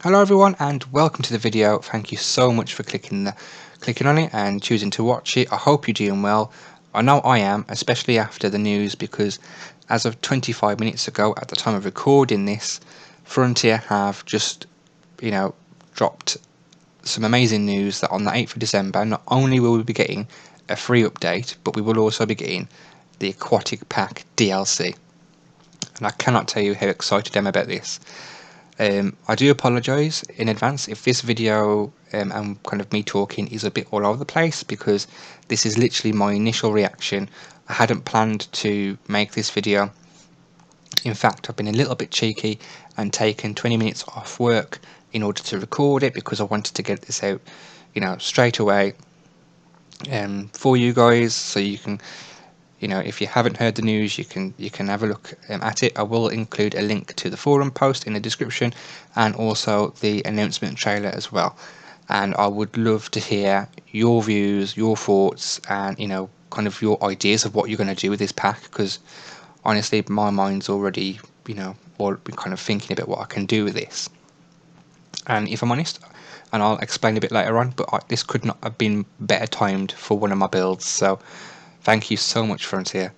Hello everyone and welcome to the video. Thank you so much for clicking on it and choosing to watch it. I hope you're doing well. I know I am, especially after the news, because as of 25 minutes ago at the time of recording this, Frontier have just, dropped some amazing news that on the 8th of December, not only will we be getting a free update, but we will also be getting the Aquatic Pack DLC. And I cannot tell you how excited I am about this. I do apologise in advance if this video and kind of me talking is a bit all over the place, because this is literally my initial reaction. I hadn't planned to make this video. In fact, I've been a little bit cheeky and taken 20 minutes off work in order to record it, because I wanted to get this out, straight away for you guys, so you can, if you haven't heard the news, you can have a look at it. I will include a link to the forum post in the description, and also the announcement trailer as well. And I would love to hear your views, your thoughts, and kind of your ideas of what you're going to do with this pack. Because honestly, my mind's already all kind of thinking about what I can do with this. And if I'm honest, and I'll explain a bit later on, but this could not have been better timed for one of my builds. So thank you so much, Frontier.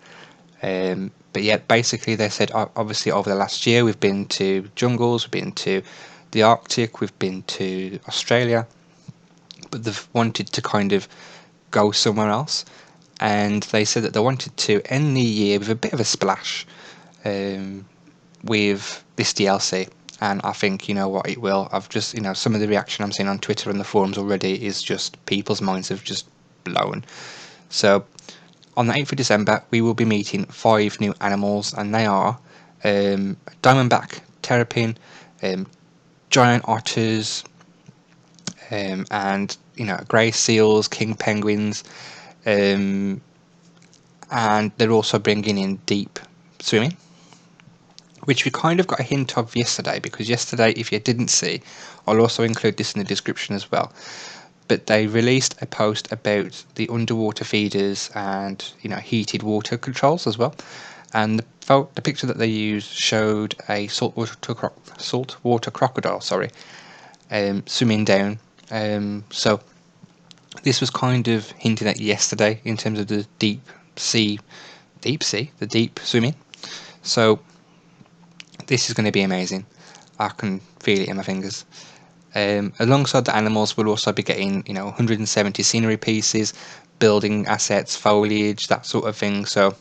But yeah, basically they said obviously over the last year we've been to jungles, we've been to the Arctic, we've been to Australia, but they've wanted to kind of go somewhere else, and they said that they wanted to end the year with a bit of a splash with this DLC. And I think, you know what, it will. I've just, some of the reaction I'm seeing on Twitter and the forums already is just people's minds have just blown. So on the 8th of December, we will be meeting 5 new animals, and they are diamondback terrapin, giant otters, and grey seals, king penguins, and they're also bringing in deep swimming, which we kind of got a hint of yesterday, because yesterday, if you didn't see, I'll also include this in the description as well, but they released a post about the underwater feeders and heated water controls as well. And the picture that they used showed a saltwater crocodile, swimming down. So this was kind of hinted at yesterday in terms of the deep swimming. So this is going to be amazing. I can feel it in my fingers. Alongside the animals, we'll also be getting 170 scenery pieces, building assets, foliage, that sort of thing. So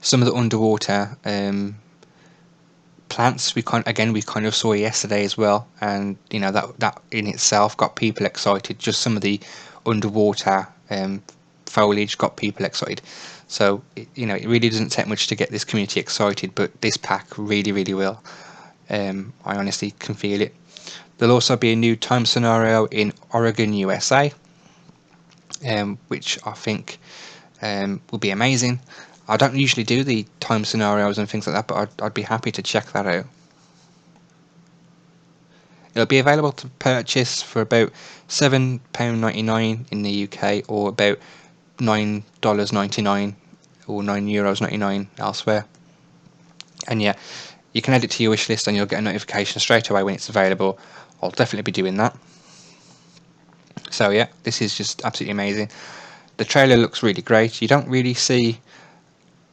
some of the underwater plants we kind of saw yesterday as well, and that in itself got people excited. Just some of the underwater foliage got people excited. So it really doesn't take much to get this community excited, but this pack really will. I honestly can feel it. There'll also be a new time scenario in Oregon, USA, which I think will be amazing. I don't usually do the time scenarios and things like that, but I'd be happy to check that out. It'll be available to purchase for about £7.99 in the UK, or about $9.99 or €9.99 elsewhere. And yeah, you can add it to your wish list and you'll get a notification straight away when it's available. I'll definitely be doing that. So yeah, this is just absolutely amazing. The trailer looks really great. You don't really see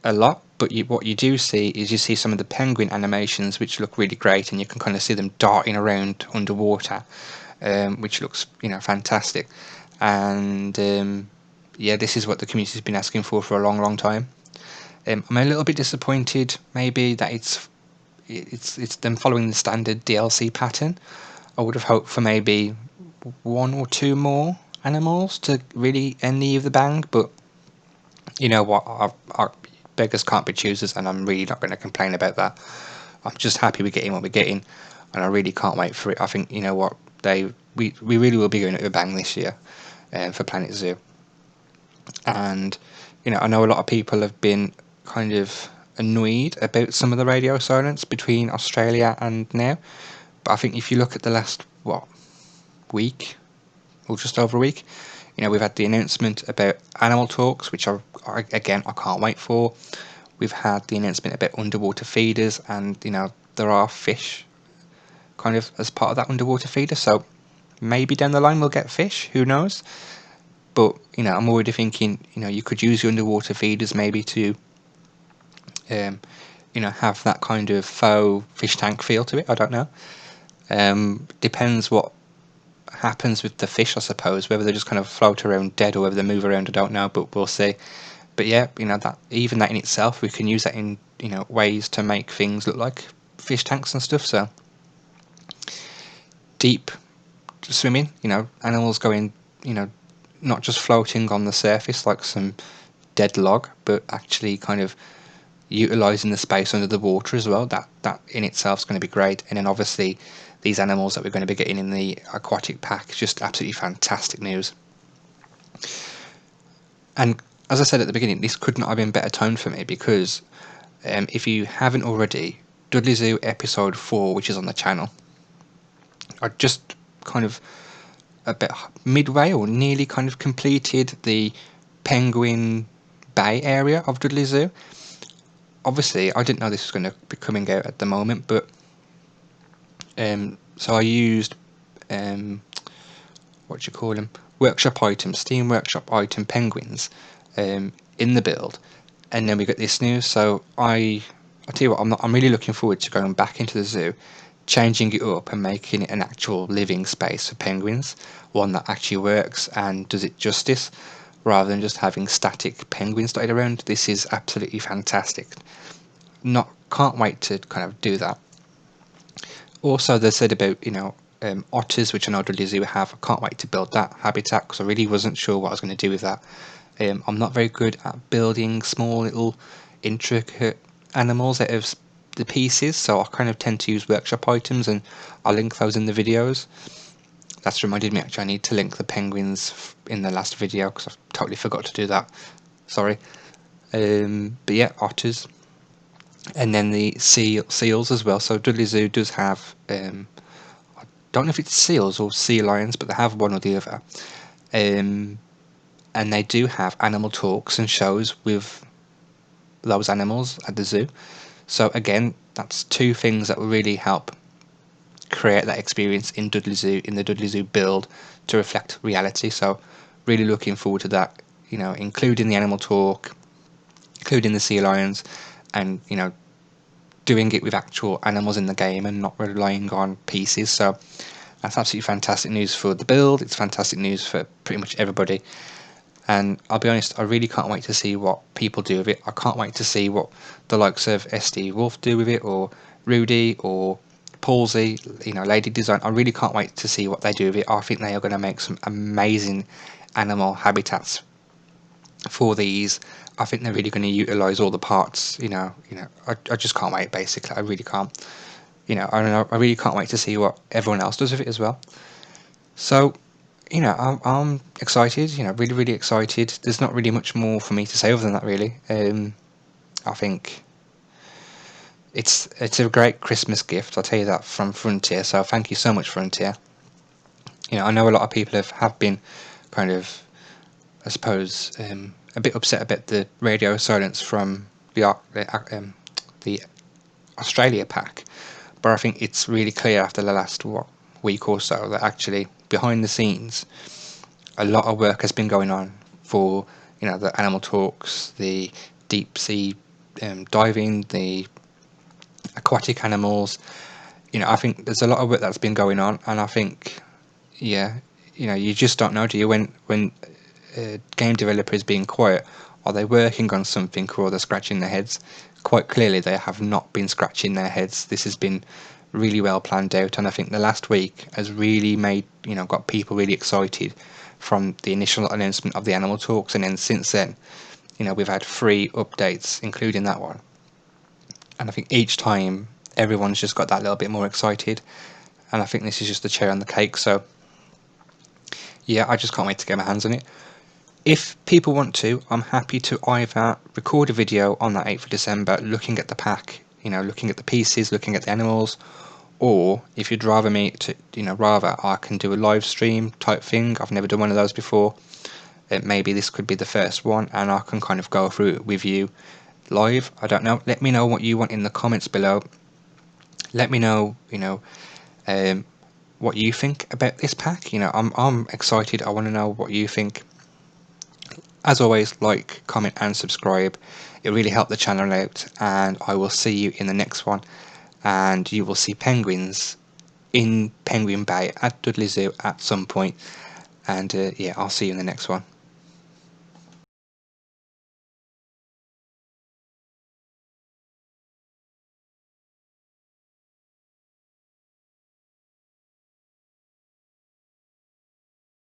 a lot, but what you do see is you see some of the penguin animations, which look really great, and you can kind of see them darting around underwater, which looks fantastic. And yeah, this is what the community's been asking for a long time. I'm a little bit disappointed maybe that it's them following the standard DLC pattern. I would have hoped for maybe 1 or 2 more animals to really end the year with a bang, but you know what, beggars can't be choosers, and I'm really not going to complain about that. I'm just happy we're getting what we're getting, and I really can't wait for it. I think what, we really will be going at a bang this year for Planet Zoo. And I know a lot of people have been kind of annoyed about some of the radio silence between Australia and now, but I think if you look at the last week, or just over a week, we've had the announcement about Animal Talks, which I can't wait for. We've had the announcement about underwater feeders, and there are fish kind of as part of that underwater feeder. So maybe down the line we'll get fish, who knows. But I'm already thinking, you could use your underwater feeders maybe to have that kind of faux fish tank feel to it. I don't know. Depends what happens with the fish, I suppose, whether they just kind of float around dead or whether they move around, I don't know, but we'll see. But yeah, that even that in itself, we can use that in ways to make things look like fish tanks and stuff. So deep swimming, animals going, not just floating on the surface like some dead log, but actually kind of utilizing the space under the water as well. That in itself is going to be great. And then obviously these animals that we're going to be getting in the aquatic pack, just absolutely fantastic news. And as I said at the beginning, this could not have been better timed for me, because if you haven't already, Dudley Zoo episode 4, which is on the channel, I just kind of a bit midway or nearly kind of completed the Penguin Bay area of Dudley Zoo. Obviously, I didn't know this was going to be coming out at the moment, but so I used what do you call them? Workshop items, Steam Workshop item penguins in the build, and then we got this news. So I tell you what, I'm really looking forward to going back into the zoo, changing it up and making it an actual living space for penguins, one that actually works and does it justice, rather than just having static penguins dotted around. This is absolutely fantastic. Can't wait to kind of do that. Also, they said about otters, which I know Dudley Zoo have. I can't wait to build that habitat, because I really wasn't sure what I was going to do with that. I'm not very good at building small little intricate animals out of the pieces, so I kind of tend to use workshop items, and I'll link those in the videos. That's reminded me, actually, I need to link the penguins in the last video, because I totally forgot to do that. Sorry. But yeah, otters. And then the seals as well. So Dudley Zoo does have, I don't know if it's seals or sea lions, but they have one or the other. And they do have animal talks and shows with those animals at the zoo. So again, that's two things that will really help create that experience in Dudley Zoo, in the Dudley Zoo build, to reflect reality. So really looking forward to that, including the animal talk, including the sea lions, and doing it with actual animals in the game and not relying on pieces. So that's absolutely fantastic news for the build. It's fantastic news for pretty much everybody. And I'll be honest, I really can't wait to see what people do with it. I can't wait to see what the likes of SD Wolf do with it, or Rudy, or Palsy, Lady Design. I really can't wait to see what they do with it. I think they are going to make some amazing animal habitats for these. I think they're really going to utilize all the parts. I just can't wait. Basically, I really can't. I really can't wait to see what everyone else does with it as well. So, I'm excited. Really, really excited. There's not really much more for me to say other than that, really. I think it's a great Christmas gift. I'll tell you that, from Frontier. So thank you so much, Frontier. I know a lot of people have been kind of, I suppose, a bit upset about the radio silence from the Australia pack, but I think it's really clear after the last week or so that actually behind the scenes a lot of work has been going on for the animal talks, the deep sea diving, the aquatic animals. I think there's a lot of work that's been going on, and I think you just don't know, do you, when a game developer is being quiet, are they working on something, or are they scratching their heads? Quite clearly they have not been scratching their heads. This has been really well planned out, and I think the last week has really made got people really excited from the initial announcement of the animal talks, and then since then we've had 3 updates including that one, and I think each time everyone's just got that little bit more excited, and I think this is just the cherry on the cake. So yeah, I just can't wait to get my hands on it. If people want to, I'm happy to either record a video on that 8th of December looking at the pack, looking at the pieces, looking at the animals, or if you'd rather me to, I can do a live stream type thing. I've never done one of those before. Maybe this could be the first one, and I can kind of go through it with you live. I don't know. Let me know what you want in the comments below. Let me know, what you think about this pack. You know, I'm excited. I want to know what you think. As always, like, comment and subscribe. It really helped the channel out, and I will see you in the next one. And you will see penguins in Penguin Bay at Dudley Zoo at some point. And yeah, I'll see you in the next one.